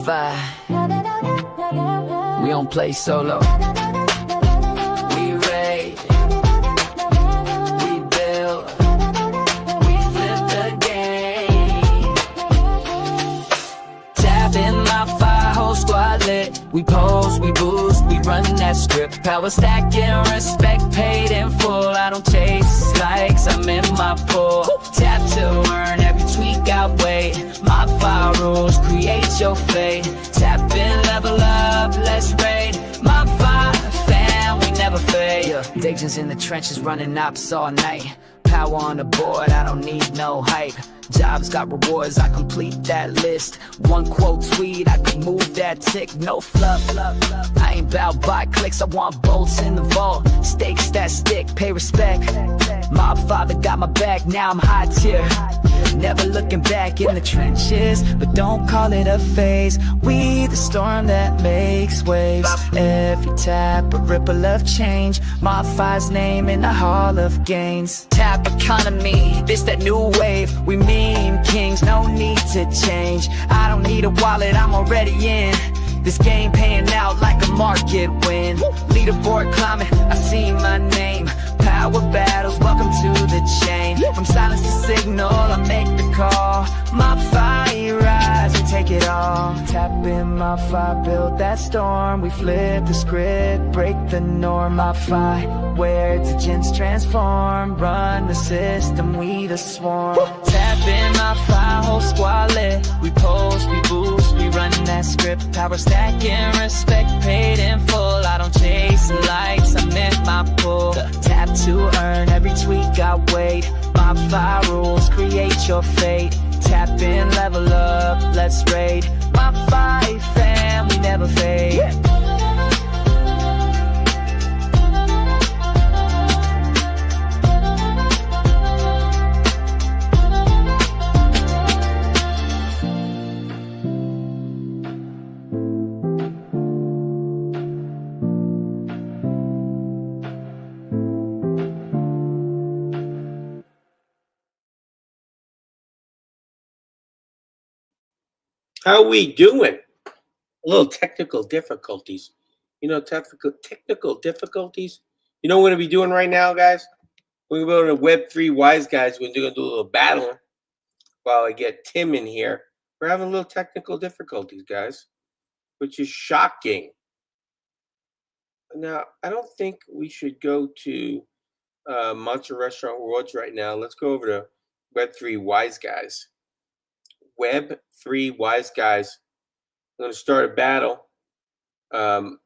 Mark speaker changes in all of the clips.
Speaker 1: We don't play solo. We raid. We build. We flip the game. Tap in my fire, whole squad lit. We pose, we boost, we run that script. Power stacking, respect paid in full. I don't chase likes, I'm in my pool. Tap to earn, every tweak I wait. My fire rules, create your fate. Tap in, level up, let's raid. My fire fam, we never fade. Dagens in the trenches, running ops all night. Power on the board, I don't need no hype. Jobs got rewards, I complete that list. One quote tweet, I can move that tick. No fluff, I ain't bout by clicks, I want bolts in the vault. Stakes that stick, pay respect. My father got my back, now I'm high tier. Never looking back in the trenches, but don't call it a phase. We the storm that makes waves. Every tap a ripple of change. MOBFI's name in the hall of gains. Tap economy, this that new wave. We meme kings, no need to change. I don't need a wallet, I'm already in. This game paying out like a market win. Leaderboard climbing, I see my name. Power battles, welcome to the chain. From silence to signal, I make the call. My fire rise, we take it all. Tap in my fire, build that storm. We flip the script, break the norm. My fire, where gens transform. Run the system, we the swarm. Tap in my fire, whole squad lit. We post, we boost, we run that script. Power stacking, respect paid in full. I don't chase likes, I'm in my pool. Tap to earn, every tweak I wait. My fire rules, create your fate. Tap in, level up, let's raid. My fire fam, we never fade.
Speaker 2: How we doing? A little technical difficulties. You know, technical difficulties. You know what we're going to be doing right now, guys? We're going to go to Web3 Wise Guys. We're going to do a little battle while I get Tim in here. We're having a little technical difficulties, guys, which is shocking. Now, I don't think we should go to Monster Restaurant Rewards right now. Let's go over to Web3 Wise Guys. Web3 Wise Guys. I'm going to start a battle. Come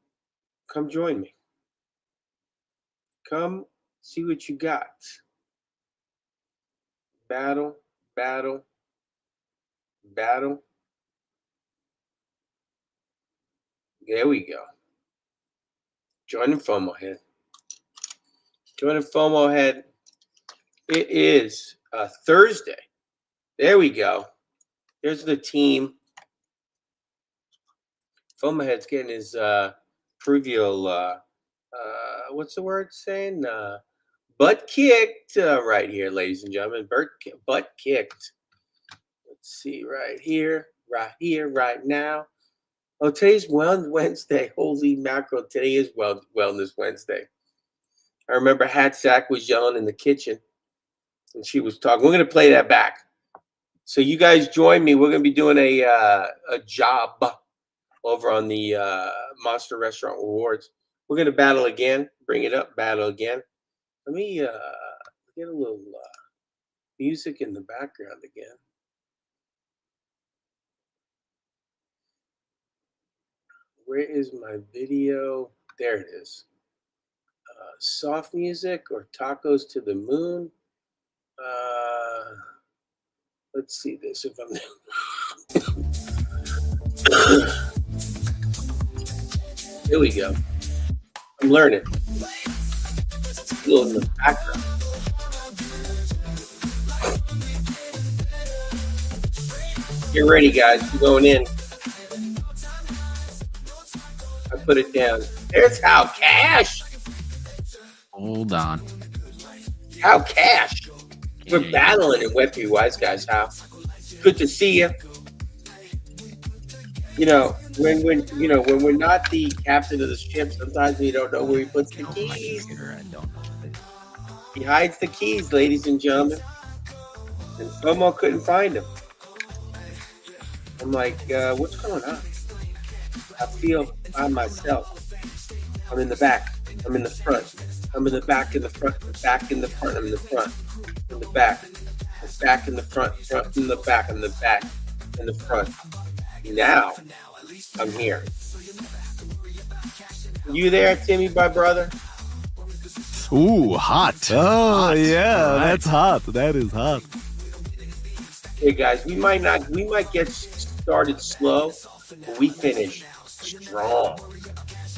Speaker 2: join me. Come see what you got. Battle, battle, battle. There we go. Join the FOMO head. Join the FOMO head. It is Thursday. There we go. Here's the team. FOMO head's getting his proverbial, what's the word saying? Butt kicked right here, ladies and gentlemen. Butt kicked. Let's see, right here, right now. Oh, today's Wednesday. Holy mackerel. Today is Wellness Wednesday. I remember Hatsack was yelling in the kitchen, and she was talking. We're going to play that back. So you guys join me. We're going to be doing a job over on the Monster Restaurant Rewards. We're going to battle again. Bring it up. Battle again. Let me get a little music in the background again. Where is my video? There it is. Soft music or tacos to the moon. Let's see this if I'm Here we go. I'm learning. A little in the background. Get ready, guys. We're going in. I put it down. There's How Cash.
Speaker 3: Hold on.
Speaker 2: How Cash. We're battling in Web3 Wise Guys. How? Good to see you. when when we're not the captain of the ship, sometimes we don't know where he puts the
Speaker 3: Open my
Speaker 2: keys.
Speaker 3: computer, I don't know.
Speaker 2: He hides the keys, ladies and gentlemen. And FOMO couldn't find him. I'm like, what's going on? I feel by myself. I'm in the back. I'm in the front. I'm in the back, in the front, the back, in the front. I'm in the front, in the back, the back, in the front, front, in the back, in the back, in the front. Now, I'm here. You there, Timmy, my brother?
Speaker 4: Ooh, hot.
Speaker 5: Oh,
Speaker 4: Hot.
Speaker 5: yeah,
Speaker 4: All right.
Speaker 5: that's hot. That is hot.
Speaker 2: Hey guys, we might get started slow, but we finish strong.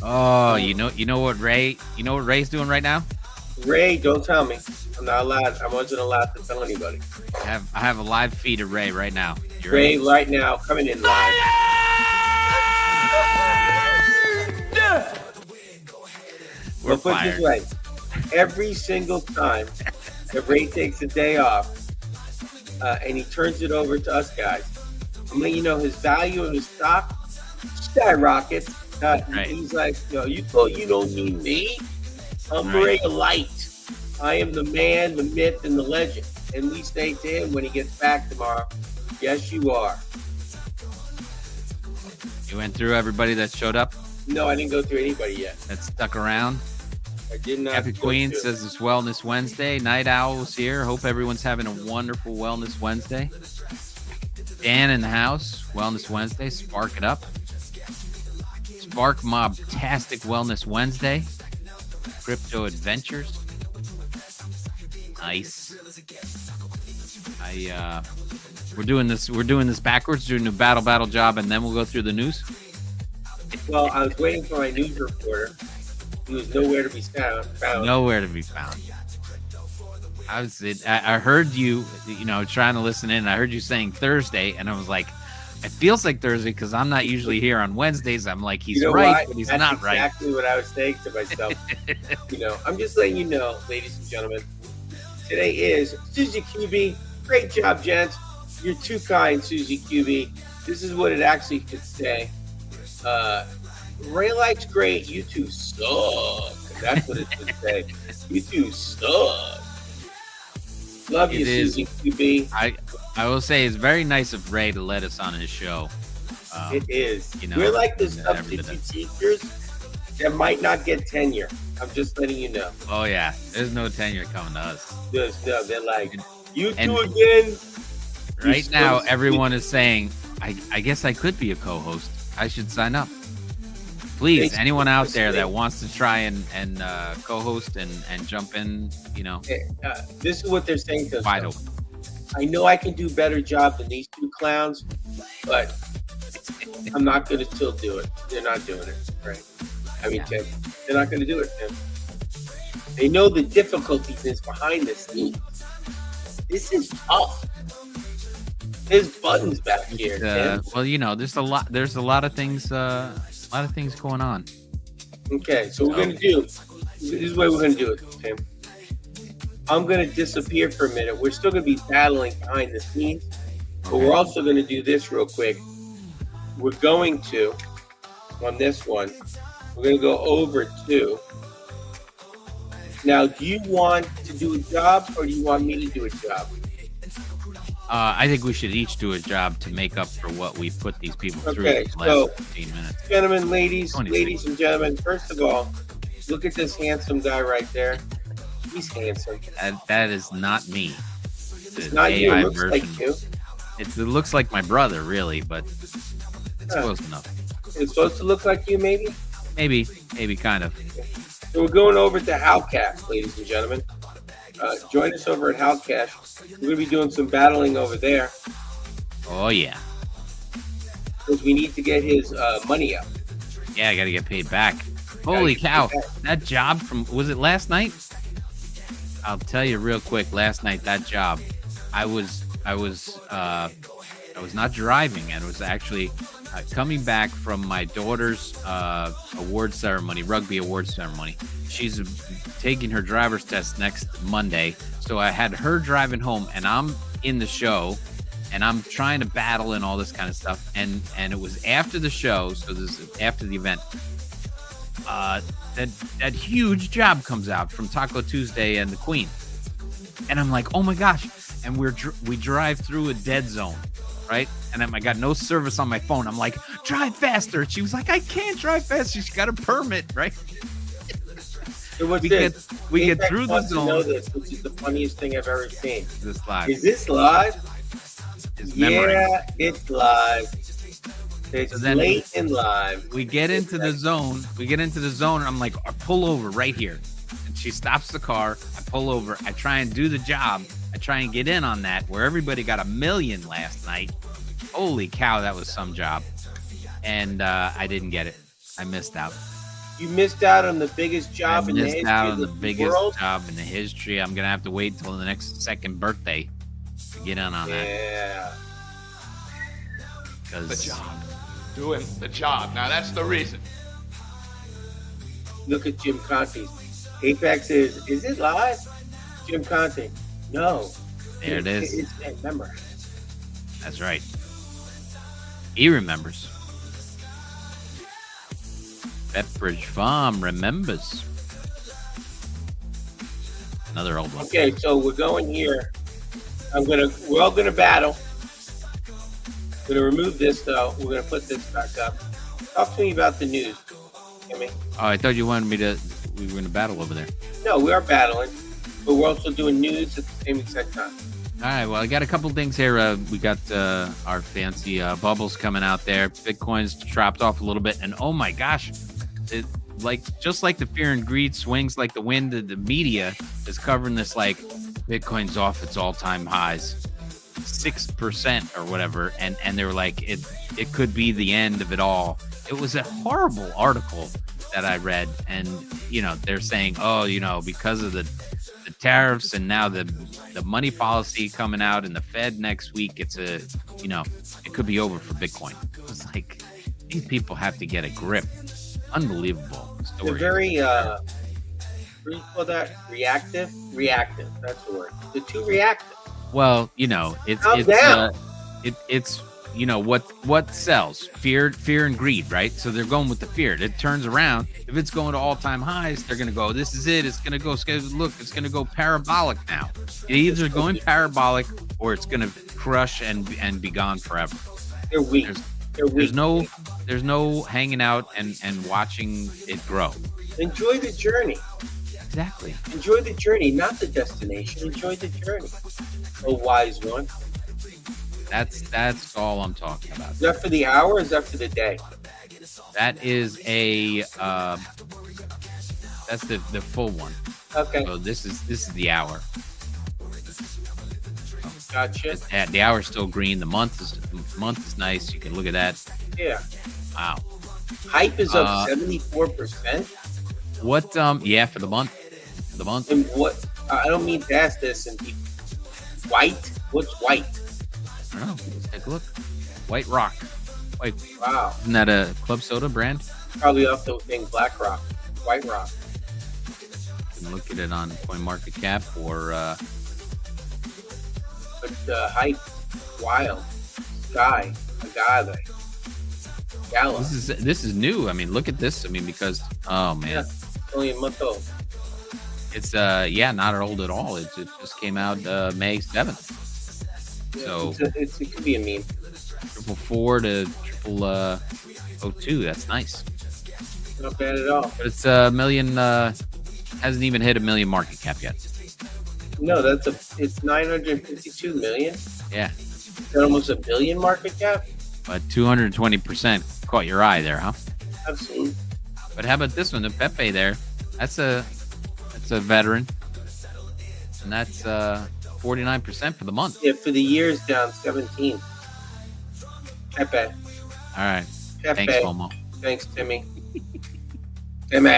Speaker 3: Oh, you know what Ray's doing right now?
Speaker 2: Ray, don't tell me. I'm not allowed. I wasn't allowed to tell anybody.
Speaker 3: I have a live feed of Ray right now. You
Speaker 2: Ray,
Speaker 3: ready?
Speaker 2: right now, coming in live.
Speaker 3: We're
Speaker 2: We'll put it this
Speaker 3: fired.
Speaker 2: way. Every single time that Ray takes a day off and he turns it over to us guys, I'm letting you know his value of his stock skyrockets.
Speaker 3: Right.
Speaker 2: He's like, you thought you don't need me? I'm
Speaker 3: Right.
Speaker 2: Ray Light. I am the man, the myth, and the legend. And we say to him when he gets back tomorrow, yes, you are.
Speaker 3: You went through everybody that showed up,
Speaker 2: No, I didn't go through anybody yet.
Speaker 3: that stuck around.
Speaker 2: I did not.
Speaker 3: Happy
Speaker 2: go
Speaker 3: Queen
Speaker 2: through it.
Speaker 3: says it's Wellness Wednesday. Night Owl's here. Hope everyone's having a wonderful Wellness Wednesday. Dan in the house. Wellness Wednesday. Spark it up. Spark Mob-tastic Wellness Wednesday. Crypto Adventures. Nice. We're doing this backwards, doing a battle job, and then we'll go through the news.
Speaker 2: Well, I was waiting for my news reporter. He was nowhere to be found.
Speaker 3: Nowhere to be found. I heard you, trying to listen in. I heard you saying Thursday, and I was like, it feels like Thursday because I'm not usually here on Wednesdays. I'm like, he's right,
Speaker 2: why?
Speaker 3: but he's
Speaker 2: That's
Speaker 3: not right.
Speaker 2: Exactly what I was saying to myself. I'm just letting you know, ladies and gentlemen. Today is Susie QB. Great job, gents. You're too kind, Susie QB. This is what it actually could say. Ray Light's great. You two suck. That's what it should say. You two suck. Love you,
Speaker 3: It is.
Speaker 2: Susie QB.
Speaker 3: I will say it's very nice of Ray to let us on his show.
Speaker 2: It is.
Speaker 3: you know,
Speaker 2: We're like the
Speaker 3: and everything.
Speaker 2: substitute teachers that might not get tenure. I'm just letting you know.
Speaker 3: Oh yeah, there's no tenure coming to us.
Speaker 2: They're like, you
Speaker 3: And-
Speaker 2: two again.
Speaker 3: Right now,
Speaker 2: supposed-
Speaker 3: everyone is saying, I guess I could be a co-host. I should sign up. Please,
Speaker 2: Thanks.
Speaker 3: anyone out there that wants to try and co-host and jump in,
Speaker 2: This is what they're saying to us.
Speaker 3: wide open.
Speaker 2: I know I can do a better job than these two clowns, but I'm not going to still do it. They're not doing it, right? I mean, Tim, they're not going to do it, Tim. They know the difficulties is behind the scenes. This is tough. There's buttons back here, Tim.
Speaker 3: Well, there's a lot of things going on.
Speaker 2: Okay, so we're going to do, this is the way we're going to do it, Tim. I'm going to disappear for a minute. We're still going to be battling behind the scenes, but we're also going to do this real quick. We're going to, on this one, we're going to go over to, now, do you want to do a job or do you want me to do a job?
Speaker 3: I think we should each do a job to make up for what we put these people through
Speaker 2: Okay,
Speaker 3: these
Speaker 2: so-
Speaker 3: last 15 minutes.
Speaker 2: Gentlemen, ladies
Speaker 3: 26.
Speaker 2: ladies and gentlemen, first of all, look at this handsome guy right there. He's handsome.
Speaker 3: That is not me.
Speaker 2: It's not you,
Speaker 3: AI
Speaker 2: it looks like you.
Speaker 3: It looks like my brother, really, but it's close enough.
Speaker 2: It's supposed to look like you, maybe?
Speaker 3: Maybe, kind of.
Speaker 2: So we're going over to Howcash, ladies and gentlemen. Join us over at Howcash. We're going to be doing some battling over there
Speaker 3: Oh yeah,
Speaker 2: because we need to get his money up.
Speaker 3: yeah. I got to get paid back. Holy
Speaker 2: get paid
Speaker 3: cow!
Speaker 2: back.
Speaker 3: That job was it last night? I'll tell you real quick. Last night, that job, I was not driving, and it was actually coming back from my daughter's award ceremony, rugby award ceremony. She's taking her driver's test next Monday, so I had her driving home, and I'm in the show, and I'm trying to battle and all this kind of stuff. And it was after the show, so this is after the event. That huge job comes out from Taco Tuesday and the Queen, and I'm like, oh my gosh! And we drive through a dead zone, right? And I got no service on my phone. I'm like, drive faster. She was like, I can't drive faster. She's got a permit, right? We get through the zone.
Speaker 2: Know this, which is the funniest thing I've ever seen.
Speaker 3: Is this live?
Speaker 2: Is this live?
Speaker 3: memory.
Speaker 2: Yeah, it's live. It's
Speaker 3: So then
Speaker 2: late and live.
Speaker 3: We get into the zone. I'm like, pull over right here. And she stops the car. I pull over. I try and do the job. I try and get in on that where everybody got 1 million last night. Holy cow, that was some job. And I didn't get it. I missed out.
Speaker 2: You missed out on the biggest job in the history of the world.
Speaker 3: Job in the history. I'm gonna have to wait until the next second birthday to get in on that.
Speaker 2: Yeah.
Speaker 5: The job. Doing the job. Now that's the reason.
Speaker 2: Look at Jim Conte. Apex is it live? Jim Conte. No.
Speaker 3: There it is.
Speaker 2: It's memorized.
Speaker 3: That's right. He remembers. Pepperidge Farm remembers. Another old one.
Speaker 2: Okay, so we're going here. We're all gonna battle. I'm gonna remove this though. We're gonna put this back up. Talk to me about the news, Kimmy.
Speaker 3: Oh, I thought you wanted we were gonna battle over there.
Speaker 2: No, we are battling, but we're also doing news at the same exact time.
Speaker 3: All right, well, I got a couple things here. We got our fancy bubbles coming out there. Bitcoin's dropped off a little bit, and oh my gosh, just like the fear and greed swings like the wind, the media is covering this like Bitcoin's off its all-time highs, 6% or whatever, and they were like it could be the end of it all. It was a horrible article that I read, and they're saying, because of the tariffs and now the money policy coming out and the Fed next week, it could be over for Bitcoin. It's like these people have to get a grip. Unbelievable story.
Speaker 2: They're very what do you call that? Reactive. That's the word. They're too reactive.
Speaker 3: Well, it's what sells? Fear and greed, right? So they're going with the fear. It turns around. If it's going to all-time highs, they're going to go, this is it. It's going to go, look, it's going to go parabolic now. It's either going parabolic or it's going to crush and be gone forever.
Speaker 2: They're weak.
Speaker 3: There's no hanging out and watching it grow.
Speaker 2: Enjoy the journey.
Speaker 3: Exactly.
Speaker 2: Enjoy the journey, not the destination. Enjoy the journey. A wise one.
Speaker 3: That's all I'm talking about.
Speaker 2: Is that for the hour or is that for the day?
Speaker 3: That is that's the full one.
Speaker 2: Okay.
Speaker 3: So this is the hour.
Speaker 2: Gotcha.
Speaker 3: The hour's still green. The month is nice. You can look at that.
Speaker 2: Yeah.
Speaker 3: Wow.
Speaker 2: Hype is up 74%.
Speaker 3: What? Yeah, for the month.
Speaker 2: And what? I don't mean to ask this. And white. What's white?
Speaker 3: I don't know. Let's take a look. White Rock. White.
Speaker 2: Wow.
Speaker 3: Isn't that a club soda brand?
Speaker 2: Probably off the thing Black Rock. White Rock.
Speaker 3: You can look at it on CoinMarketCap or.
Speaker 2: But hype, wild, sky, agave, gala.
Speaker 3: This is new. I mean, look at this. I mean, because
Speaker 2: Yeah, only a month old.
Speaker 3: It's not old at all. It just came out May 7th.
Speaker 2: Yeah,
Speaker 3: So
Speaker 2: it could be a meme.
Speaker 3: 444 to 0002. That's nice.
Speaker 2: Not bad at all.
Speaker 3: But it's a million. Hasn't even hit 1 million market cap yet.
Speaker 2: No, it's 952 million.
Speaker 3: Yeah.
Speaker 2: Is that almost 1 billion market cap?
Speaker 3: But 220% caught your eye there, huh?
Speaker 2: Absolutely.
Speaker 3: But how about this one? The Pepe there. That's a veteran. And that's 49% for the month.
Speaker 2: Yeah, for the year's down 17. Pepe.
Speaker 3: All right.
Speaker 2: Pepe.
Speaker 3: Thanks, FOMO.
Speaker 2: Thanks, Timmy. Timmy.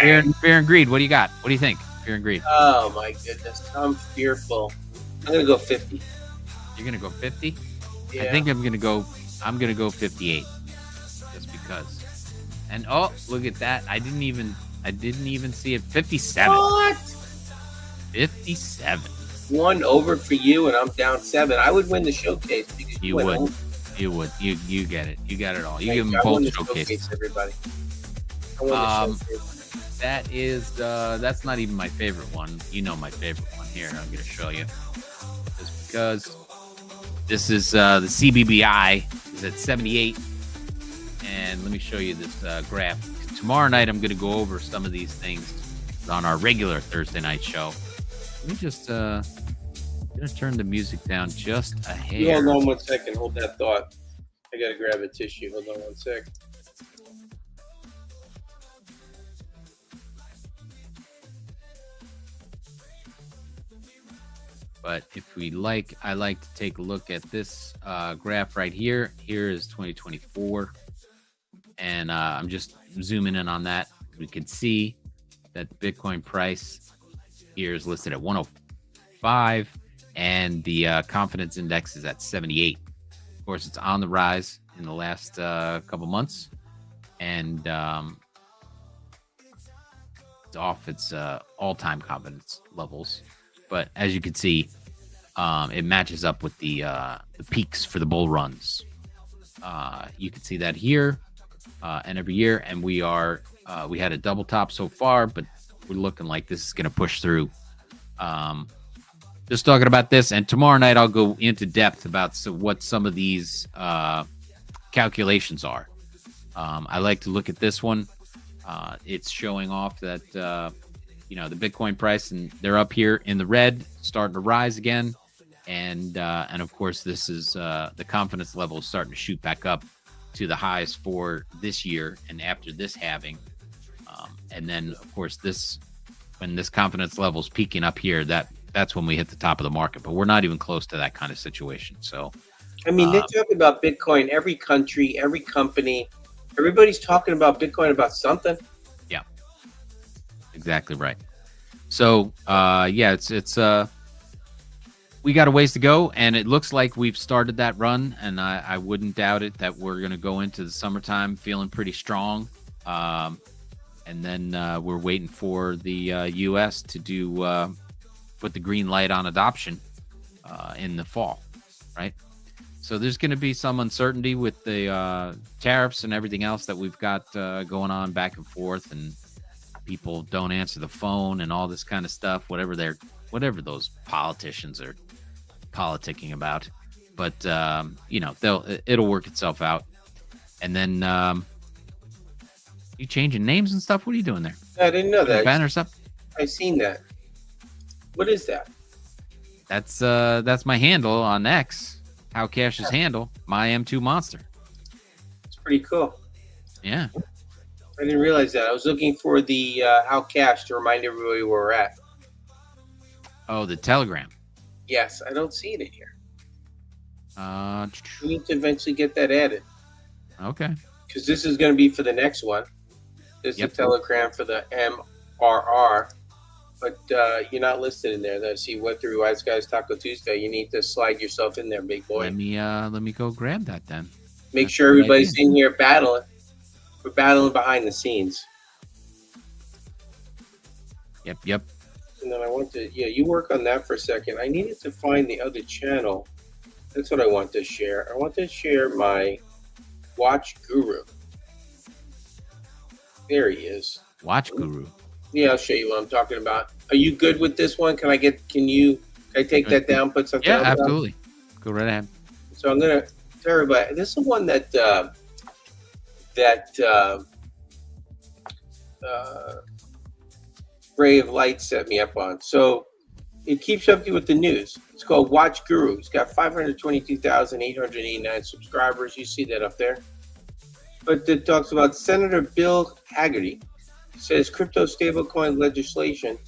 Speaker 3: Fear and greed. What do you got? What do you think? Fear and greed.
Speaker 2: Oh my goodness, I'm fearful. I'm gonna go 50.
Speaker 3: You're gonna go 50?
Speaker 2: Yeah.
Speaker 3: I think I'm gonna go 58. Just because. And oh, look at that. I didn't even see it. 57.
Speaker 2: What?
Speaker 3: 57.
Speaker 2: 1 over for you, and I'm down 7. I would win the showcase because
Speaker 3: You
Speaker 2: went
Speaker 3: would.
Speaker 2: over.
Speaker 3: You would. You get it. You got it all. You
Speaker 2: Thank
Speaker 3: give them
Speaker 2: you. I won
Speaker 3: both
Speaker 2: the
Speaker 3: showcases.
Speaker 2: everybody. I won the showcase.
Speaker 3: That is that's not even my favorite one. You know my favorite one here. I'm gonna show you. Just because this is the CBBI is at 78. And let me show you this graph. Tomorrow night I'm gonna go over some of these things on our regular Thursday night show. Let me just gonna turn the music down just a hair.
Speaker 2: You hold on 1 second. Hold that thought. I gotta grab a tissue. Hold on 1 sec.
Speaker 3: But if we like, I like to take a look at this graph right here. Here is 2024. And I'm just zooming in on that. We can see that the Bitcoin price here is listed at 105 and the confidence index is at 78. Of course, it's on the rise in the last couple months, and it's off its all-time confidence levels. But as you can see, it matches up with the peaks for the bull runs. You can see that here and every year, and we had a double top so far, but we're looking like this is going to push through. Just talking about this, and tomorrow night I'll go into depth about what some of these calculations are. I like to look at this one. It's showing off that the Bitcoin price, and they're up here in the red, starting to rise again, and of course this is the confidence level is starting to shoot back up to the highs for this year, and after this halving, and then of course when this confidence level is peaking up here, that's when we hit the top of the market. But we're not even close to that kind of situation. So,
Speaker 2: I mean, they talk about Bitcoin. Every country, every company, everybody's talking about Bitcoin about something.
Speaker 3: Yeah, exactly right. So, it's we got a ways to go, and it looks like we've started that run. And I wouldn't doubt it that we're going to go into the summertime feeling pretty strong. And then we're waiting for the U.S. to do put the green light on adoption in the fall, right? So there's going to be some uncertainty with the tariffs and everything else that we've got going on back and forth, and people don't answer the phone and all this kind of stuff, whatever those politicians are politicking about. But it'll work itself out. And then you changing names and stuff? What are you doing there?
Speaker 2: I didn't know that.
Speaker 3: Banners up?
Speaker 2: I seen that. What is that?
Speaker 3: That's my handle on X. How Cash's handle, my M2 Monster.
Speaker 2: It's pretty cool.
Speaker 3: Yeah.
Speaker 2: I didn't realize that. I was looking for the How Cash to remind everybody where we're at.
Speaker 3: Oh, the Telegram.
Speaker 2: Yes, I don't see it in here. We need to eventually get that added.
Speaker 3: Okay.
Speaker 2: Because this is going to be for the next one. This is the Telegram for the MRR. But you're not listed in there. Let's see, what through Wise Guys Taco Tuesday. You need to slide yourself in there, big boy.
Speaker 3: Let me go grab that then.
Speaker 2: Make sure everybody's in here battling. We're battling behind the scenes.
Speaker 3: Yep.
Speaker 2: And then I want to, you work on that for a second. I needed to find the other channel. That's what I want to share. I want to share my Watch Guru. There he is.
Speaker 3: Watch Guru.
Speaker 2: Yeah, I'll show you what I'm talking about. Are you good with this one? Can I take that down, put something else
Speaker 3: absolutely. Down? Go right ahead.
Speaker 2: So I'm going to tell everybody, this is one that Ray of Light set me up on. So it keeps up with the news. It's called Watch Guru. It's got 522,889 subscribers. You see that up there. But it talks about Senator Bill Hagerty. Says crypto stablecoin legislation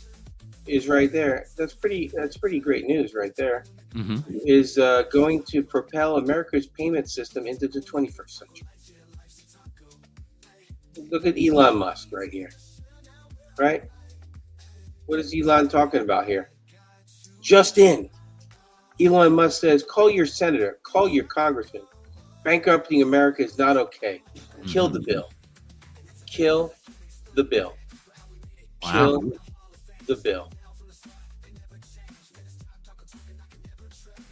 Speaker 2: is right there. That's pretty great news right there.
Speaker 3: Mm-hmm.
Speaker 2: Is going to propel America's payment system into the 21st century. Look at Elon Musk right here. Right? What is Elon talking about here? Just in. Elon Musk says, call your senator, call your congressman. Bankrupting America is not okay. Kill the bill. Kill the bill.
Speaker 3: Wow.
Speaker 2: Kill the bill.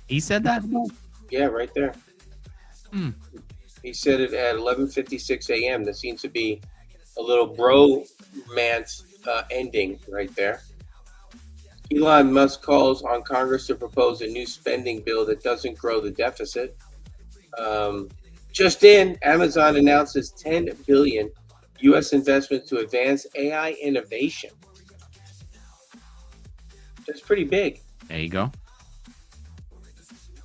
Speaker 3: He said that?
Speaker 2: Yeah, right there.
Speaker 3: Hmm.
Speaker 2: He said it at 11:56 a.m. There seems to be a little bromance ending right there. Elon Musk calls on Congress to propose a new spending bill that doesn't grow the deficit. Just in, Amazon announces $10 billion U.S. investment to advance AI innovation. That's pretty big.
Speaker 3: There you go.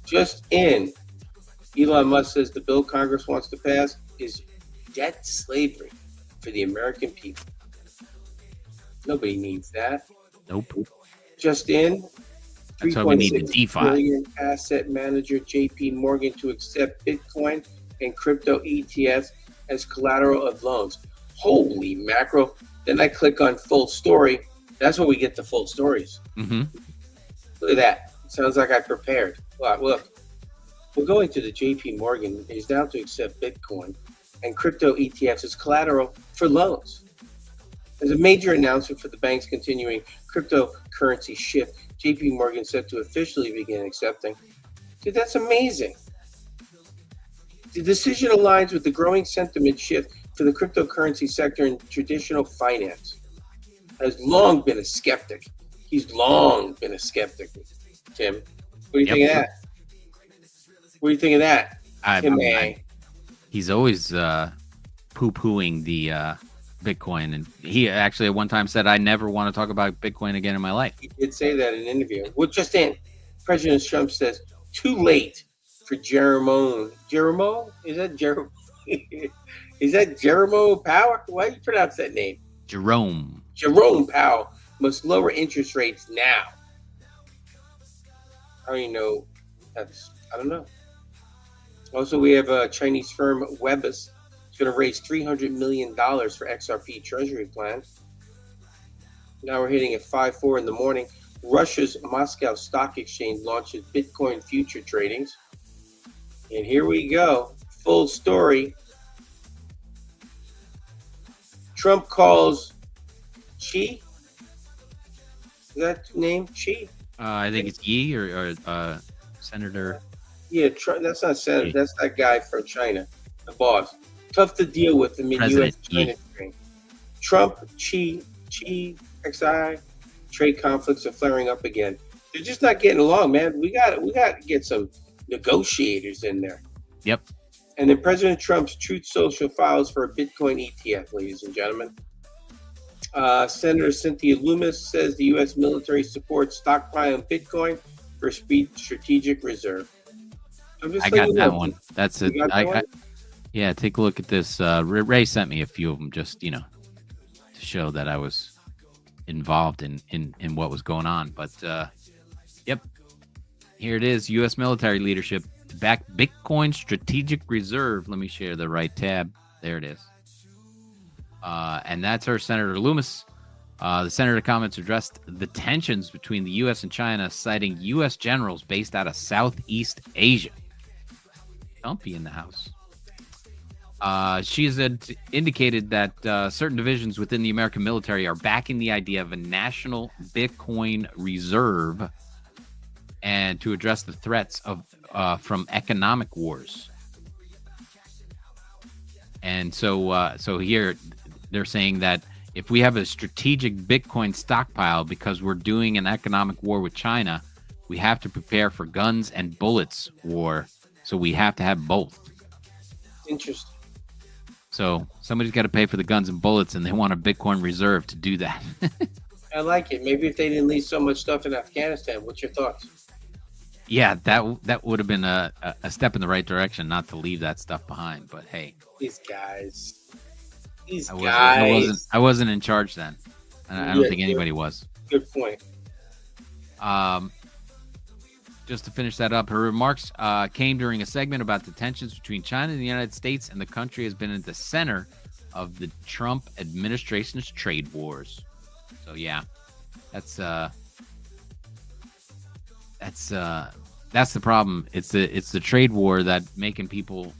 Speaker 2: Just in, Elon Musk says the bill Congress wants to pass is debt slavery for the American people. Nobody needs that.
Speaker 3: Nope.
Speaker 2: Just in,
Speaker 3: That's why we need the
Speaker 2: 3.6
Speaker 3: DeFi.
Speaker 2: billion asset manager JP Morgan to accept Bitcoin and crypto ETFs as collateral of loans. Holy mackerel. Then I click on full story. That's where we get the full stories.
Speaker 3: Mm-hmm.
Speaker 2: Look at that. Sounds like I prepared. Look, we're going to the JP Morgan is now to accept Bitcoin and crypto ETFs as collateral for loans. As a major announcement for the bank's continuing cryptocurrency shift, JP Morgan set to officially begin accepting. Dude, that's amazing. The decision aligns with the growing sentiment shift for the cryptocurrency sector in traditional finance. Has long been a skeptic. He's long been a skeptic, Tim. What do you think of that? What do you think of that, Tim?
Speaker 3: He's always poo-pooing the Bitcoin, and he actually at one time said, "I never want to talk about Bitcoin again in my life."
Speaker 2: He did say that in an interview. Well, just in, President Trump says, "Too late for Jerome." Is that Jerome? Is that Jerome Powell? Why do you pronounce that name?
Speaker 3: Jerome
Speaker 2: Powell must lower interest rates now. I don't even know. I don't know. Also, we have a Chinese firm, Webus. It's going to raise $300 million for XRP Treasury plan. Now we're hitting at 5:04 in the morning. Russia's Moscow Stock Exchange launches Bitcoin future tradings. And here we go. Full story. Trump calls Xi. Is that name? Xi?
Speaker 3: I think it's Yi or Senator.
Speaker 2: Yeah, that's not Senator. That's that guy from China, the boss. Tough to deal with him in U.S.-China trade. Trump, Xi, XI, trade conflicts are flaring up again. They're just not getting along, man. We got to get some negotiators in there.
Speaker 3: Yep.
Speaker 2: And then President Trump's Truth Social files for a Bitcoin ETF, ladies and gentlemen. Senator Cynthia Lummis says the U.S. military supports stockpiling Bitcoin for strategic reserve.
Speaker 3: I got that one. That's it. Yeah, take a look at this. Ray sent me a few of them just, to show that I was involved in what was going on. But, yep, here it is. U.S. military leadership to back Bitcoin strategic reserve. Let me share the right tab. There it is. And that's our Senator Loomis. The senator comments addressed the tensions between the U.S. and China, citing U.S. generals based out of Southeast Asia. Dumpy in the house. She's indicated that certain divisions within the American military are backing the idea of a national Bitcoin reserve and to address the threats of from economic wars. And so here they're saying that if we have a strategic Bitcoin stockpile because we're doing an economic war with China, we have to prepare for guns and bullets war. So we have to have both.
Speaker 2: Interesting.
Speaker 3: So somebody's got to pay for the guns and bullets, and they want a Bitcoin reserve to do that.
Speaker 2: I like it. Maybe if they didn't leave so much stuff in Afghanistan, what's your thoughts?
Speaker 3: Yeah, that would have been a step in the right direction, not to leave that stuff behind. But hey,
Speaker 2: These guys.
Speaker 3: I wasn't in charge then. I don't think anybody was.
Speaker 2: Good point.
Speaker 3: Just to finish that up, her remarks came during a segment about the tensions between China and the United States, and the country has been at the center of the Trump administration's trade wars. So yeah, that's the problem. It's the trade war that making people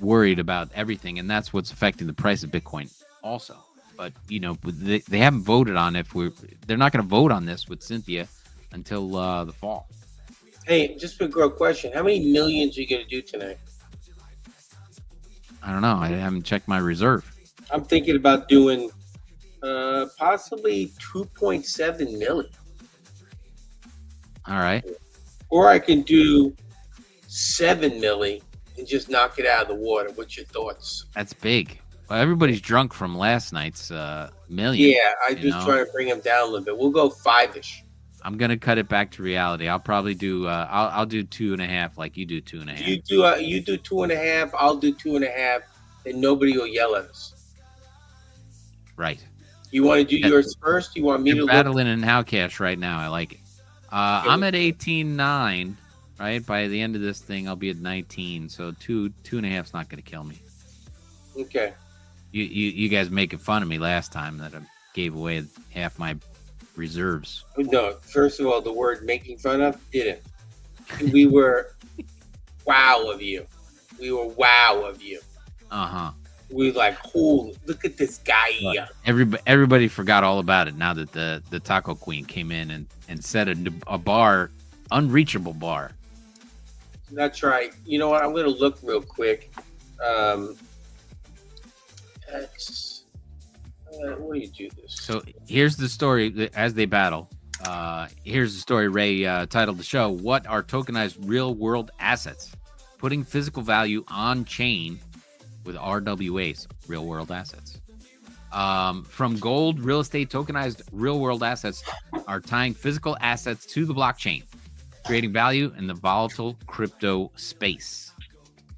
Speaker 3: worried about everything, and that's what's affecting the price of Bitcoin also. But they haven't voted on they're not going to vote on this with Cynthia until the fall.
Speaker 2: Hey, just a quick question. How many millions are you going to do tonight?
Speaker 3: I don't know. I haven't checked my reserve.
Speaker 2: I'm thinking about doing possibly 2.7 million.
Speaker 3: All right.
Speaker 2: Or I can do 7 million and just knock it out of the water. What's your thoughts?
Speaker 3: That's big. Well, everybody's drunk from last night's million.
Speaker 2: Yeah, I just trying to bring them down a little bit. We'll go 5-ish.
Speaker 3: I'm gonna cut it back to reality. I'll probably do. I'll do 2.5, like you do 2.5.
Speaker 2: You do 2.5. I'll do 2.5, and nobody will yell at us.
Speaker 3: Right.
Speaker 2: You want to do yours first? You want me to
Speaker 3: battling in how cash right now? I like it. I'm at 18.9. Right. By the end of this thing, I'll be at 19. So 2.5 is not gonna kill me.
Speaker 2: Okay.
Speaker 3: You guys making fun of me last time that I gave away half my reserves.
Speaker 2: No, first of all, the word making fun of didn't. We were wow of you. We were wow of you.
Speaker 3: Uh-huh.
Speaker 2: We were like, oh, look at this guy.
Speaker 3: Everybody forgot all about it now that the Taco Queen came in and set a bar, unreachable bar.
Speaker 2: That's right. You know what? I'm going to look real quick. What do you do this?
Speaker 3: So here's the story as they battle. Here's the story Ray titled the show, "What are tokenized real-world assets? Putting physical value on chain with RWAs, real-world assets." From gold, real estate, tokenized real-world assets are tying physical assets to the blockchain, creating value in the volatile crypto space.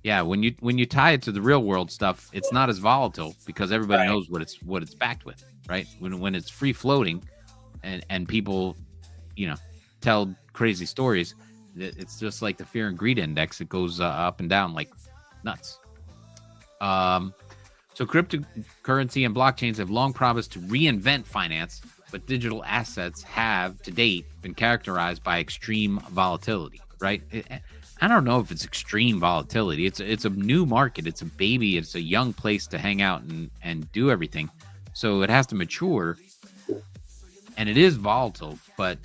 Speaker 3: Yeah, when you tie it to the real world stuff, it's not as volatile because everybody knows what it's backed with, right? When it's free floating, and people, tell crazy stories, it's just like the fear and greed index. It goes up and down like nuts. So cryptocurrency and blockchains have long promised to reinvent finance, but digital assets have to date been characterized by extreme volatility, right? I don't know if it's extreme volatility. It's a new market. It's a baby. It's a young place to hang out and do everything. So it has to mature, and it is volatile. But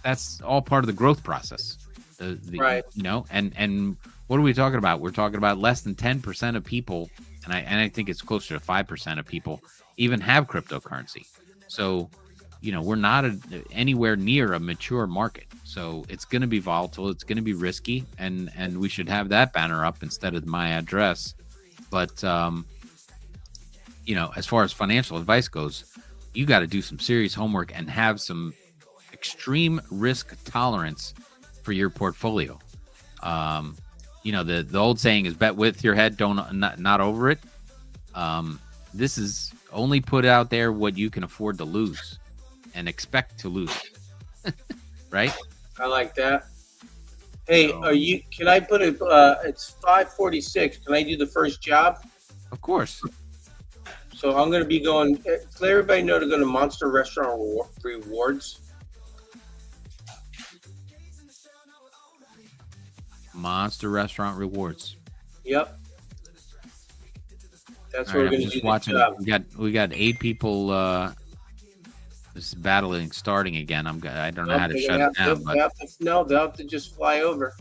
Speaker 3: that's all part of the growth process.
Speaker 2: Right.
Speaker 3: And what are we talking about? We're talking about less than 10% of people, and I think it's closer to 5% of people even have cryptocurrency. So, we're not anywhere near a mature market. So it's going to be volatile. It's going to be risky, and we should have that banner up instead of my address. But, as far as financial advice goes, you got to do some serious homework and have some extreme risk tolerance for your portfolio. The old saying is bet with your head, not over it. This is only put out there what you can afford to lose and expect to lose. Right?
Speaker 2: I like that. Hey, can I put it, it's 5:46. Can I do the first job?
Speaker 3: Of course.
Speaker 2: So I'm going to be going, let everybody know to go to Monster Restaurant Rewards.
Speaker 3: Monster Restaurant Rewards.
Speaker 2: Yep. That's
Speaker 3: what
Speaker 2: we're going to do.
Speaker 3: Watching. We got 8 people. This battling starting again. I don't know how to shut it down.
Speaker 2: They'll have to just fly over.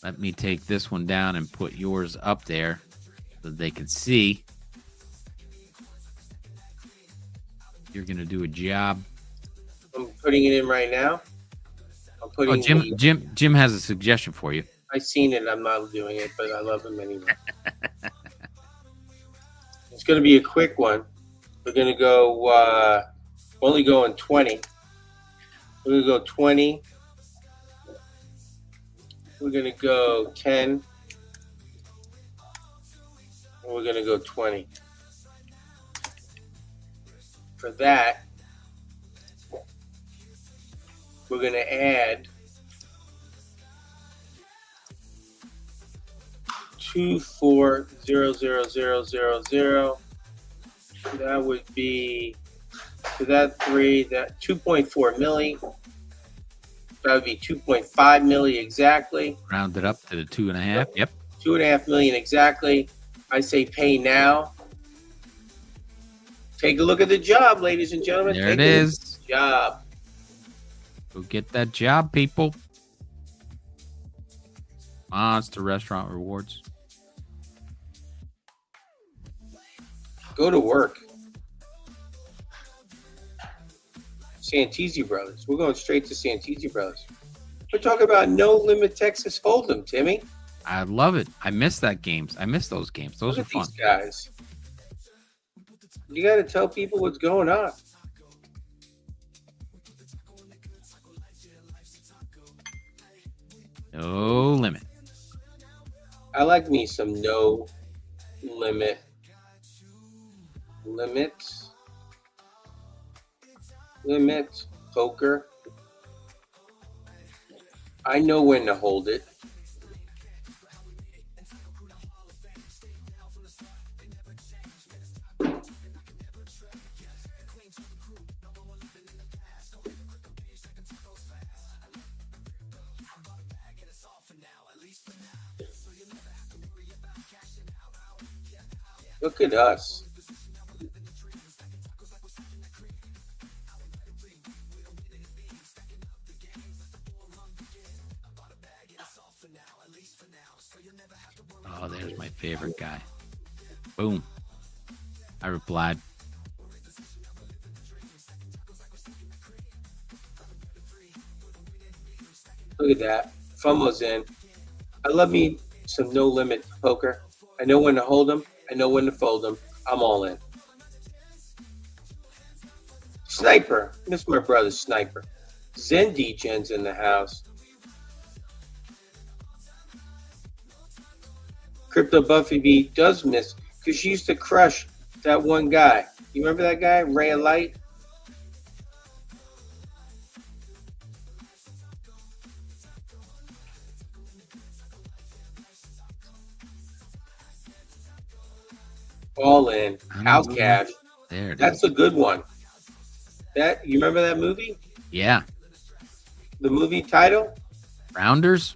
Speaker 3: Let me take this one down and put yours up there so they can see. You're gonna do a job.
Speaker 2: I'm putting it in right now. I'm putting.
Speaker 3: Jim has a suggestion for you.
Speaker 2: I seen it. I'm not doing it, but I love him anyway. It's gonna be a quick one. We're gonna go. Only going 20. We're gonna go 20. We're gonna go 10. And we're gonna go 20. For that, we're gonna add 240000. That would be. So that 2.4 milli. That would be 2.5 milli exactly.
Speaker 3: Round it up to the 2.5. Yep.
Speaker 2: 2.5 million exactly. I say pay now. Take a look at the job, ladies and gentlemen.
Speaker 3: There it is.
Speaker 2: Job.
Speaker 3: Go get that job, people. Monster restaurant rewards.
Speaker 2: Go to work. Santisi Brothers. We're going straight to Santisi Brothers. We're talking about No Limit Texas Hold'em, Timmy.
Speaker 3: I love it. I miss that games. I miss those games. Those
Speaker 2: Look
Speaker 3: are
Speaker 2: at
Speaker 3: fun.
Speaker 2: these guys. You got to tell people what's going on.
Speaker 3: No limit.
Speaker 2: I like me some No Limit. Limit poker. I know when to hold it. Look at us.
Speaker 3: Oh, there's my favorite guy. Boom. I replied.
Speaker 2: Look at that. Fumo's in. I love me some No Limit poker. I know when to hold them. I know when to fold them. I'm all in. Sniper. Miss my brother Sniper. Zen Degen's in the house. Crypto Buffy B does miss because she used to crush that one guy. You remember that guy? Ray of Light? All in. House Cash.
Speaker 3: There it
Speaker 2: That's
Speaker 3: is.
Speaker 2: a good one. That you remember that movie?
Speaker 3: Yeah.
Speaker 2: The movie title?
Speaker 3: Rounders.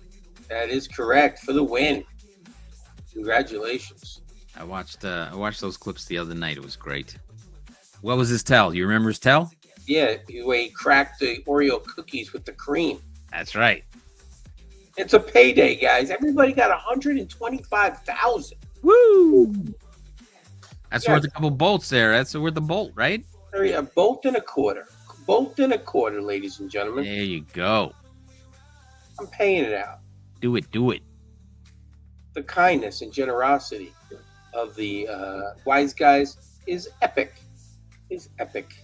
Speaker 2: That is correct for the win. Congratulations.
Speaker 3: I watched those clips the other night. It was great. What was his tell? You remember his tell?
Speaker 2: Yeah, the way he cracked the Oreo cookies with the cream.
Speaker 3: That's right.
Speaker 2: It's a payday, guys. Everybody got 125,000.
Speaker 3: Woo! That's
Speaker 2: Yeah.
Speaker 3: worth a couple bolts there. That's worth a bolt, right?
Speaker 2: A bolt and a quarter. Bolt and a quarter, ladies and gentlemen.
Speaker 3: There you go.
Speaker 2: I'm paying it out.
Speaker 3: Do it. Do it.
Speaker 2: The kindness and generosity of the wise guys is epic. Is epic.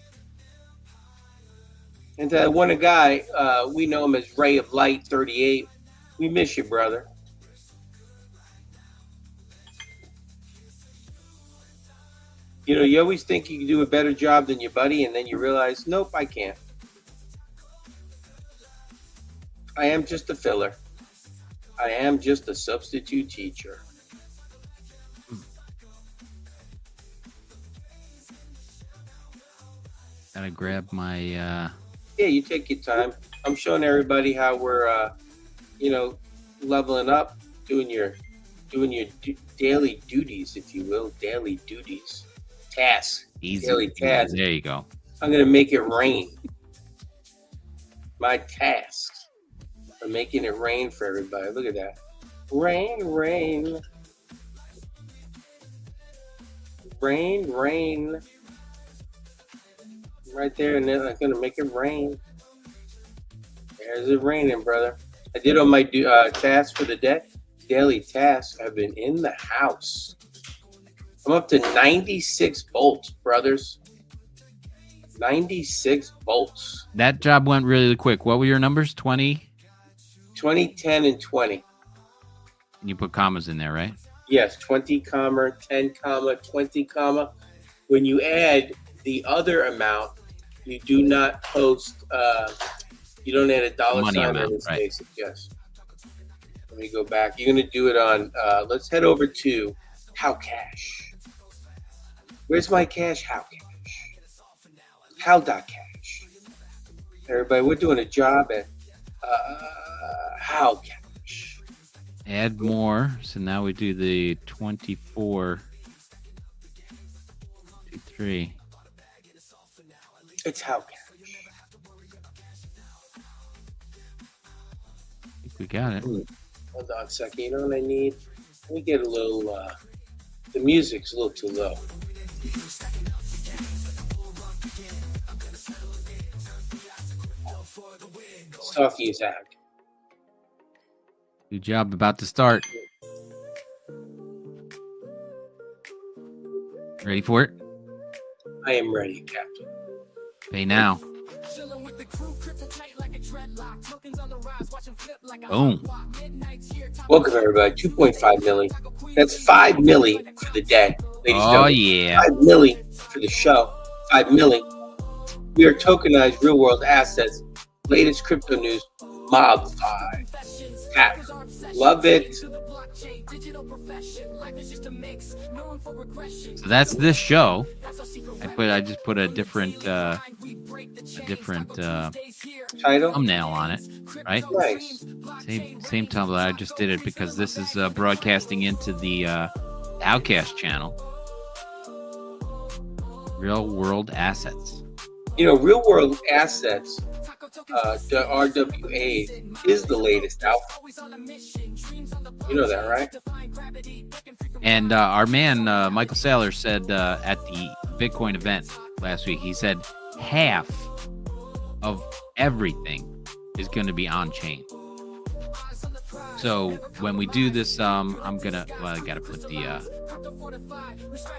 Speaker 2: And one guy, we know him as Ray of Light 38. We miss you, brother. You know, you always think you can do a better job than your buddy, and then you realize, nope, I can't. I am just a filler. I am just a substitute teacher.
Speaker 3: Gotta grab my
Speaker 2: Yeah, you take your time. I'm showing everybody how we're, leveling up, doing your daily duties, if you will, daily duties, tasks,
Speaker 3: easy.
Speaker 2: daily tasks.
Speaker 3: There you go.
Speaker 2: I'm gonna make it rain. My tasks are making it rain for everybody. Look at that. Rain, rain. Rain, rain. Right there, and then I'm gonna make it rain. There's it raining, brother. I did all my tasks for the day. Daily tasks. I've been in the house. I'm up to 96 bolts, brothers. 96 bolts.
Speaker 3: That job went really quick. What were your numbers? 20?
Speaker 2: 20, 10, and 20.
Speaker 3: You put commas in there, right?
Speaker 2: Yes, 20 comma, 10 comma, 20 comma. When you add the other amount, you do not post, you don't add a dollar
Speaker 3: Money
Speaker 2: sign
Speaker 3: amount,
Speaker 2: in the
Speaker 3: right.
Speaker 2: spaces. Yes. Let me go back. You're going to do it on, let's head over to How Cash. Where's my cash? How Cash. How.cash. Everybody, we're doing a job at How Cash.
Speaker 3: Add more. So now we do the 24. 2, 3.
Speaker 2: It's How Cash.
Speaker 3: We got it.
Speaker 2: Hold on a second. You know what I need? Let me get a little. The music's a little too low. Soft as heck.
Speaker 3: Good job. About to start. Ready for it?
Speaker 2: I am ready, Captain.
Speaker 3: Pay now. Boom.
Speaker 2: Welcome, everybody. 2.5 million. That's 5 million for the day, ladies and
Speaker 3: Oh,
Speaker 2: gentlemen.
Speaker 3: yeah.
Speaker 2: 5 million for the show. 5 million. We are tokenized real-world assets. Latest crypto news. MOBFI. Cap. Love it.
Speaker 3: So that's this show. I just put a different
Speaker 2: Title.
Speaker 3: thumbnail on it, right?
Speaker 2: Nice.
Speaker 3: Same thumbnail. I just did it because this is broadcasting into the Outcast channel. Real world assets.
Speaker 2: You know, real-world assets. The RWAs is the latest alpha. You know that, right?
Speaker 3: And our man Michael Saylor said at the Bitcoin event last week, he said half of everything is going to be on chain. So when we do this, I gotta put the.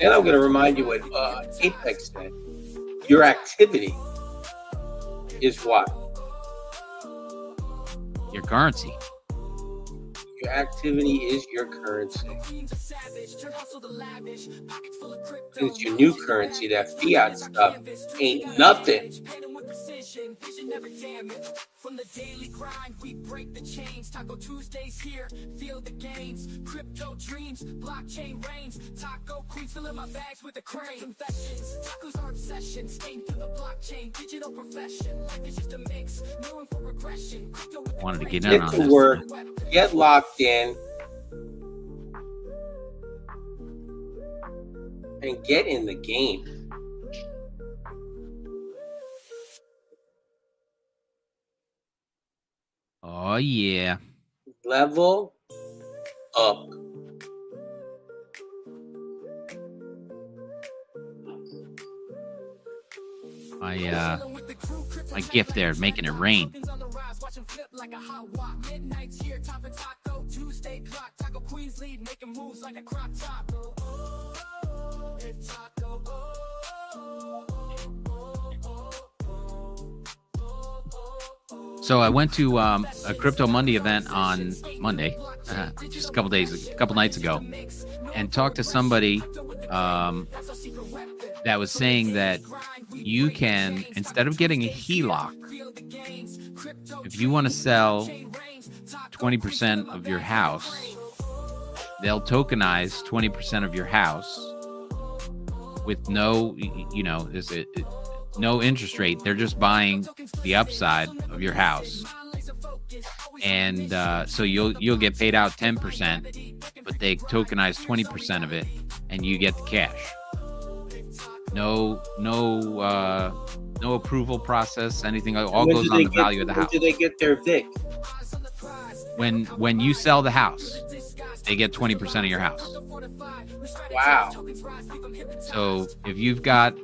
Speaker 2: And I'm gonna remind you what Apex said. Your activity is what?
Speaker 3: Your currency.
Speaker 2: Your activity is your currency. And it's your new currency. That fiat stuff ain't nothing.
Speaker 1: From the daily grind, we break the chains. Taco Tuesdays here, feel the gains. Crypto dreams, blockchain reigns. Taco queens filling my bags with the crane. Confessions, tacos are obsession. Staying through the blockchain, digital profession. Life is just a mix, no room for regression. Crypto with the
Speaker 3: Wanted to get
Speaker 2: Get
Speaker 3: in on
Speaker 2: to
Speaker 3: this.
Speaker 2: work, get locked in, and get in the game.
Speaker 3: Oh yeah.
Speaker 2: Level up.
Speaker 3: My gift there, making it rain. So I went to a Crypto Monday event on Monday, just a couple nights ago, and talked to somebody that was saying that you can, instead of getting a HELOC, if you want to sell 20% of your house, they'll tokenize 20% of your house with no, no interest rate. They're just buying the upside of your house, and so you'll get paid out 10%, but they tokenize 20% of it, and you get the cash. No approval process, anything. All
Speaker 2: When
Speaker 3: goes
Speaker 2: do
Speaker 3: on
Speaker 2: they
Speaker 3: the
Speaker 2: get-
Speaker 3: value of the
Speaker 2: when
Speaker 3: house.
Speaker 2: do they get their VIC?
Speaker 3: When you sell the house, they get 20% of your house.
Speaker 2: Wow.
Speaker 3: So if you've got,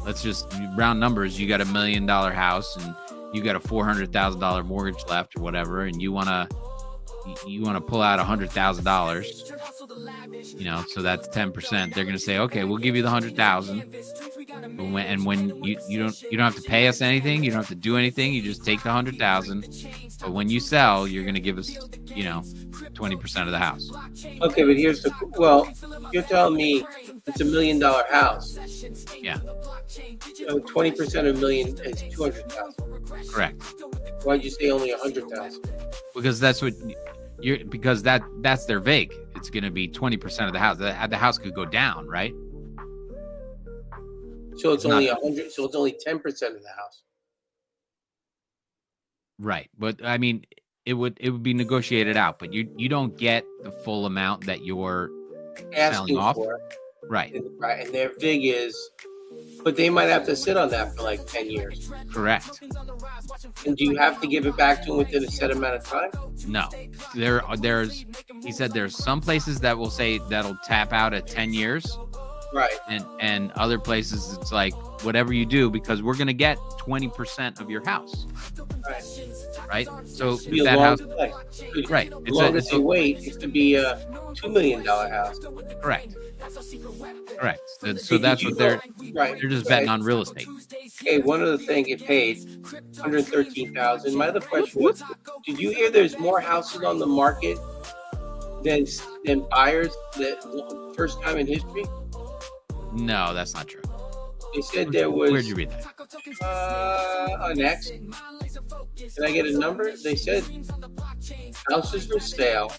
Speaker 3: let's just round numbers, you got $1 million house and you got a $400,000 mortgage left or whatever, and you want to pull out $100,000, so that's 10%. They're going to say, okay, we'll give you the 100,000. And when you don't have to pay us anything, you don't have to do anything. You just take the 100,000. But when you sell, you're going to give us, 20% of the house.
Speaker 2: Okay, but you're telling me it's $1 million house.
Speaker 3: Yeah.
Speaker 2: 20% of $1 million is 200,000.
Speaker 3: Correct.
Speaker 2: Why'd you say only 100,000?
Speaker 3: Because that's what that's their VIG. It's going to be 20% of the house. The house could go down, right?
Speaker 2: So it's only 100. So it's only 10% of the house.
Speaker 3: Right. But I mean, it would be negotiated out, but you don't get the full amount that you're
Speaker 2: Asking
Speaker 3: selling off.
Speaker 2: for.
Speaker 3: Right.
Speaker 2: And their VIG is But they might have to sit on that for like 10 years.
Speaker 3: Correct.
Speaker 2: And do you have to give it back to them within a set amount of time?
Speaker 3: No. He said there's some places that will say that'll tap out at 10 years.
Speaker 2: Right.
Speaker 3: And other places it's like whatever you do, because we're gonna get 20% of your house. Right. So
Speaker 2: It could be
Speaker 3: if
Speaker 2: a
Speaker 3: that
Speaker 2: long
Speaker 3: house,
Speaker 2: play.
Speaker 3: right.
Speaker 2: As long as they wait, it could be a $2 million house.
Speaker 3: Correct. So
Speaker 2: Hey,
Speaker 3: that's what they're
Speaker 2: right.
Speaker 3: just betting on real estate.
Speaker 2: Hey, one other thing, it paid $113,000. My other question was, did you hear there's more houses on the market than buyers that first time in history?
Speaker 3: No, that's not true.
Speaker 2: They said there was
Speaker 3: Where'd you read that?
Speaker 2: on X. Can I get a number? They said houses for sale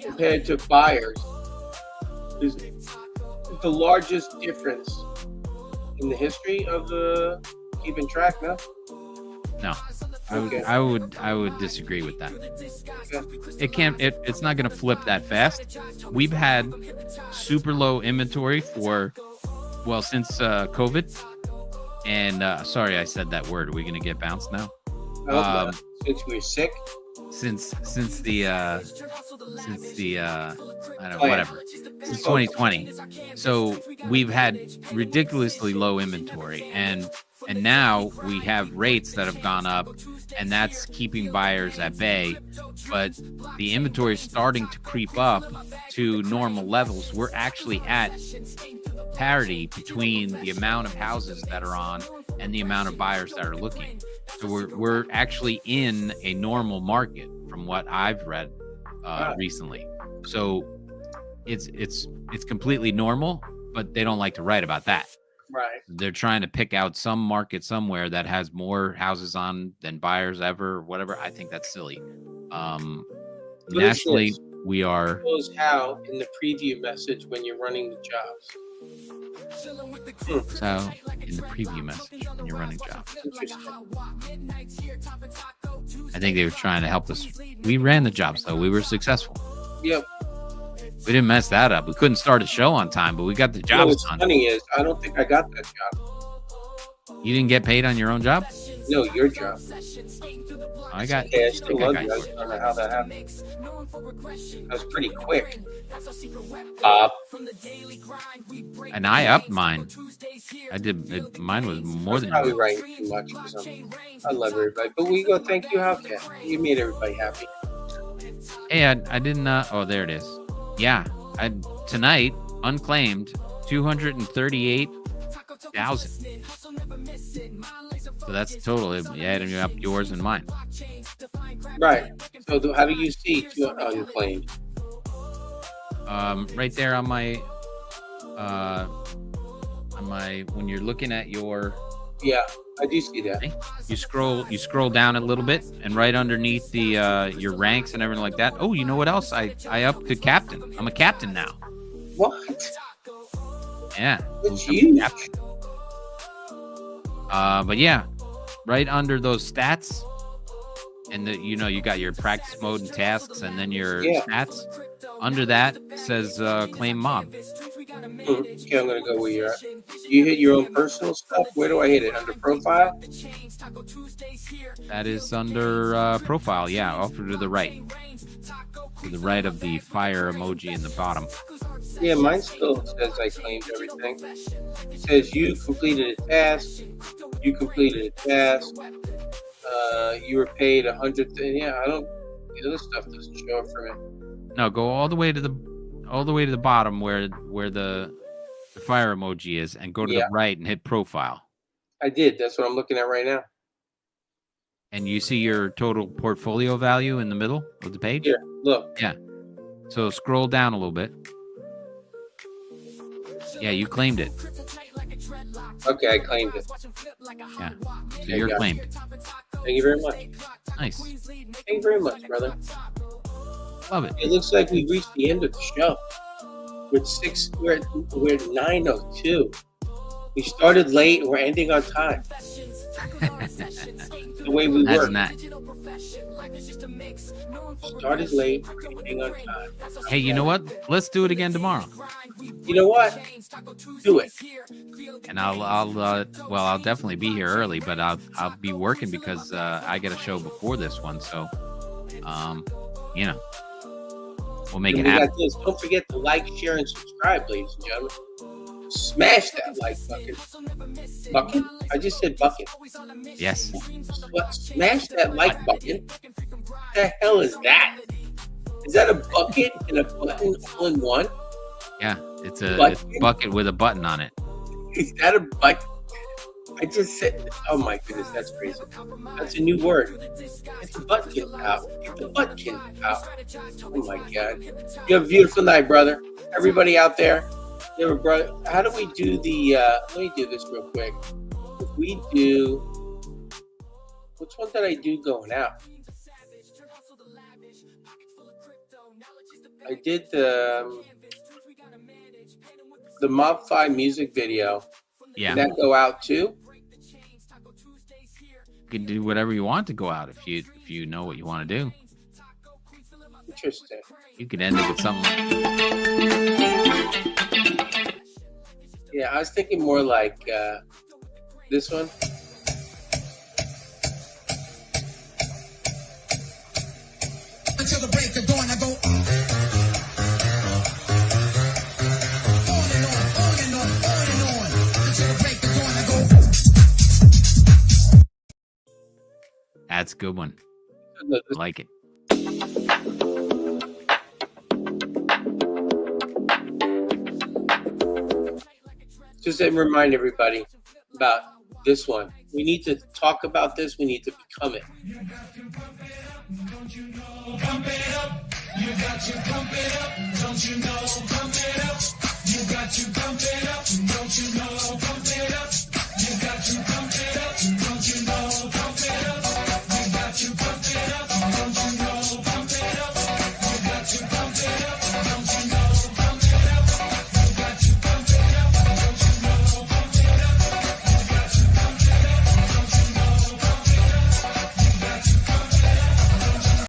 Speaker 2: compared to buyers is the largest difference in the history of the keeping track. No.
Speaker 3: No.
Speaker 2: Okay.
Speaker 3: I would disagree with that.
Speaker 2: Okay.
Speaker 3: It can't. It's not going to flip that fast. We've had super low inventory since COVID. And sorry, I said that word. Are we going to get bounced now?
Speaker 2: Since we're sick.
Speaker 3: Since the I don't know, whatever. Since 2020. So we've had ridiculously low inventory, and now we have rates that have gone up, and that's keeping buyers at bay. But the inventory is starting to creep up to normal levels. We're actually at parity between the amount of houses that are on and the amount of buyers that are looking. So we're actually in a normal market from what I've read recently. So it's completely normal, but they don't like to write about that.
Speaker 2: Right.
Speaker 3: They're trying to pick out some market somewhere that has more houses on than buyers ever, or whatever. I think that's silly. Nationally, we are.
Speaker 2: Shows how in the preview message when you're running the jobs.
Speaker 3: So in the preview message when you're running jobs. I think they were trying to help us. We ran the jobs though. We were successful.
Speaker 2: Yep.
Speaker 3: We didn't mess that up. We couldn't start a show on time, but we got the jobs
Speaker 2: What's
Speaker 3: done.
Speaker 2: funny is I don't think I got that job.
Speaker 3: You didn't get paid on your own job?
Speaker 2: No, your job.
Speaker 3: I got.
Speaker 2: Yeah, I still
Speaker 3: I
Speaker 2: love
Speaker 3: got
Speaker 2: you. I
Speaker 3: you.
Speaker 2: don't know how that happened. That was pretty quick.
Speaker 3: And I upped mine. I did. Mine was more than
Speaker 2: Probably
Speaker 3: yours.
Speaker 2: writing too much or something. I love everybody, but we go. Thank you, Hellcat. You made everybody happy.
Speaker 3: Hey, I didn't. Oh, there it is. Yeah, tonight unclaimed 238,000. So that's the total. Adding up yours and mine.
Speaker 2: Right. So how do you see unclaimed?
Speaker 3: Right there on my when you're looking at your.
Speaker 2: Yeah, I do see that.
Speaker 3: You scroll down a little bit, and right underneath the your ranks and everything like that. Oh, you know what else? I upped to captain. I'm a captain now.
Speaker 2: What?
Speaker 3: Yeah.
Speaker 2: It's
Speaker 3: I'm a
Speaker 2: huge.
Speaker 3: captain. But yeah, right under those stats, and you got your practice mode and tasks, and then your stats. Under that says claim mob.
Speaker 2: Okay, I'm gonna go where you're at. You hit your own personal stuff. Where do I hit it? Under profile?
Speaker 3: That is under profile. Yeah, off to the right. To the right of the fire emoji in the bottom.
Speaker 2: Yeah, mine still says I claimed everything. It says you completed a task. You completed a task. You were paid 100. Yeah, I don't. The other stuff doesn't show up for me.
Speaker 3: No, go all the way to the bottom where the fire emoji is, and go to the right and hit profile.
Speaker 2: I did. That's what I'm looking at right now.
Speaker 3: And you see your total portfolio value in the middle of the page?
Speaker 2: Here, look.
Speaker 3: Yeah. So scroll down a little bit. Yeah, you claimed it.
Speaker 2: Okay, I claimed it.
Speaker 3: Yeah. So you're claimed.
Speaker 2: Thank you very much.
Speaker 3: Nice.
Speaker 2: Thank you very much, brother.
Speaker 3: Love it.
Speaker 2: It looks like we've reached the end of the show. We're at 9:02. We started late and we're ending on time. The way we work.
Speaker 3: That.
Speaker 2: Started late, ending on time.
Speaker 3: Hey, you know what? Let's do it again tomorrow.
Speaker 2: You know what? do it.
Speaker 3: And I'll definitely be here early, but I'll be working because I get a show before this one. So, you know, we'll make it happen.
Speaker 2: Got this. Don't forget to like, share, and subscribe, ladies and gentlemen. Smash that like bucket. Bucket? I just said bucket.
Speaker 3: Yes.
Speaker 2: Smash that like button. What the hell is that? Is that a bucket and a button all in one?
Speaker 3: Yeah, it's a bucket with a button on it.
Speaker 2: Is that a bucket? I just said, oh my goodness, that's crazy. That's a new word. Get the bucket out. Get the bucket out. Oh my God. You have a beautiful night, brother. Everybody out there, you have a brother. How do we do the, let me do this real quick. If we do, which one did I do going out? I did the MOBFI music video.
Speaker 3: Yeah.
Speaker 2: Did that go out too?
Speaker 3: You can do whatever you want to go out if you know what you want to do.
Speaker 2: Interesting.
Speaker 3: You could end it with something.
Speaker 2: Yeah, I was thinking more like this one.
Speaker 6: Until the break of dawn, I go on until the break of dawn, I go.
Speaker 3: That's a good one. I like it.
Speaker 2: Just to remind everybody about this one. We need to talk about this. We need to become it.
Speaker 6: You got to pump it up, don't you know? Pump it up. You got to pump it up, don't you know? Pump it up. You got to pump it up, don't you know?